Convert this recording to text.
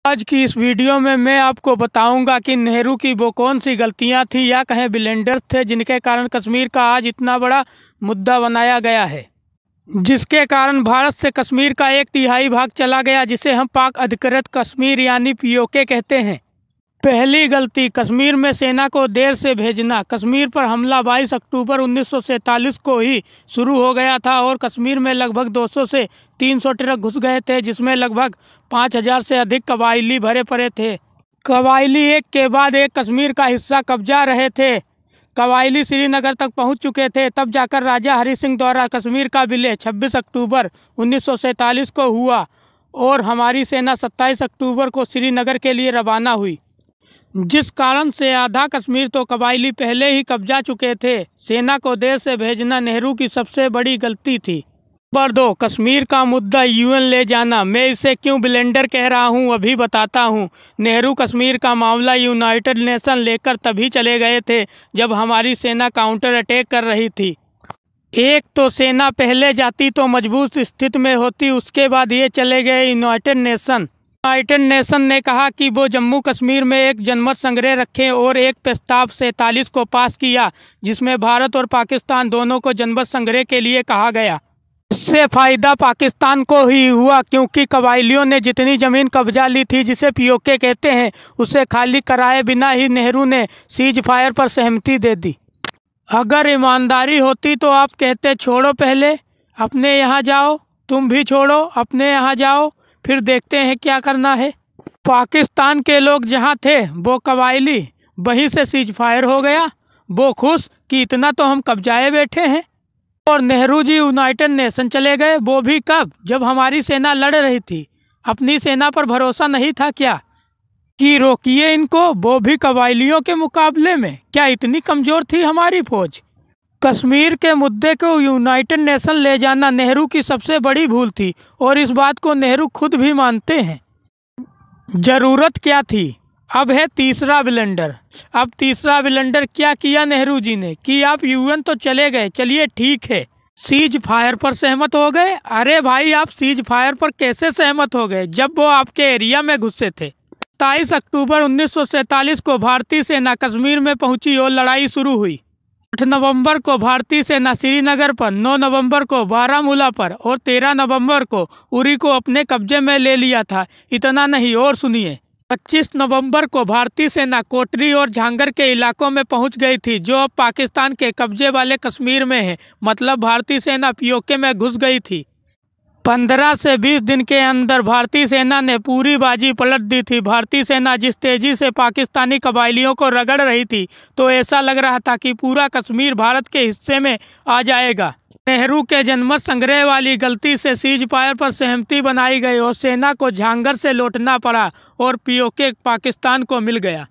आज की इस वीडियो में मैं आपको बताऊंगा कि नेहरू की वो कौन सी गलतियां थी या कहें ब्लेंडर्स थे जिनके कारण कश्मीर का आज इतना बड़ा मुद्दा बनाया गया है, जिसके कारण भारत से कश्मीर का 1/3 भाग चला गया, जिसे हम पाक अधिकृत कश्मीर यानी पीओके कहते हैं। पहली गलती, कश्मीर में सेना को देर से भेजना। कश्मीर पर हमला 22 अक्टूबर 1947 को ही शुरू हो गया था और कश्मीर में लगभग 200 से 300 ट्रक घुस गए थे, जिसमें लगभग 5000 से अधिक कबायली भरे पड़े थे। कबायली एक के बाद एक कश्मीर का हिस्सा कब्जा रहे थे। कबायली श्रीनगर तक पहुंच चुके थे। तब जाकर राजा हरि सिंह द्वारा कश्मीर का विलय 26 अक्टूबर 1947 को हुआ और हमारी सेना 27 अक्टूबर को श्रीनगर के लिए रवाना हुई, जिस कारण से आधा कश्मीर तो कबायली पहले ही कब्जा चुके थे। सेना को देर से भेजना नेहरू की सबसे बड़ी गलती थी। नंबर 2, कश्मीर का मुद्दा यूएन ले जाना। मैं इसे क्यों ब्लेंडर कह रहा हूँ अभी बताता हूँ। नेहरू कश्मीर का मामला यूनाइटेड नेशन लेकर तभी चले गए थे जब हमारी सेना काउंटर अटैक कर रही थी। एक तो सेना पहले जाती तो मजबूत स्थिति में होती, उसके बाद ये चले गए यूनाइटेड नेशन ने कहा कि वो जम्मू कश्मीर में एक जनमत संग्रह रखें और एक प्रस्ताव 47 को पास किया, जिसमें भारत और पाकिस्तान दोनों को जनमत संग्रह के लिए कहा गया। इससे फायदा पाकिस्तान को ही हुआ, क्योंकि कबायलियों ने जितनी जमीन कब्जा ली थी, जिसे पीओके कहते हैं, उसे खाली कराए बिना ही नेहरू ने सीज फायर पर सहमति दे दी। अगर ईमानदारी होती तो आप कहते छोड़ो, पहले अपने यहाँ जाओ, तुम भी छोड़ो, अपने यहाँ जाओ, फिर देखते हैं क्या करना है। पाकिस्तान के लोग जहाँ थे वो कबायली, वहीं से सीज फायर हो गया। वो खुश कि इतना तो हम कब्जाए बैठे हैं। और नेहरू जी यूनाइटेड नेशन चले गए, वो भी कब? जब हमारी सेना लड़ रही थी। अपनी सेना पर भरोसा नहीं था क्या कि रोकिए इनको, वो भी कबायलियों के मुकाबले में? क्या इतनी कमजोर थी हमारी फौज? कश्मीर के मुद्दे को यूनाइटेड नेशन ले जाना नेहरू की सबसे बड़ी भूल थी और इस बात को नेहरू खुद भी मानते हैं। जरूरत क्या थी? अब है तीसरा ब्लेंडर। अब तीसरा ब्लेंडर क्या किया नेहरू जी ने कि आप यूएन तो चले गए, चलिए ठीक है, सीज फायर पर सहमत हो गए। अरे भाई, आप सीज फायर पर कैसे सहमत हो गए जब वो आपके एरिया में घुसे थे? 27 अक्टूबर 1947 को भारतीय सेना कश्मीर में पहुंची और लड़ाई शुरू हुई। 8 नवंबर को भारतीय सेना श्रीनगर पर, 9 नवंबर को बारामूला पर और 13 नवंबर को उरी को अपने कब्जे में ले लिया था। इतना नहीं, और सुनिए, 25 नवंबर को भारतीय सेना कोटरी और झांगर के इलाकों में पहुंच गई थी, जो अब पाकिस्तान के कब्जे वाले कश्मीर में है। मतलब भारतीय सेना पीओके में घुस गई थी। 15 से 20 दिन के अंदर भारतीय सेना ने पूरी बाजी पलट दी थी। भारतीय सेना जिस तेजी से पाकिस्तानी कबायलियों को रगड़ रही थी, तो ऐसा लग रहा था कि पूरा कश्मीर भारत के हिस्से में आ जाएगा। नेहरू के जनमत संग्रह वाली गलती से सीज फायर पर सहमति बनाई गई और सेना को झांगर से लौटना पड़ा और पीओके पाकिस्तान को मिल गया।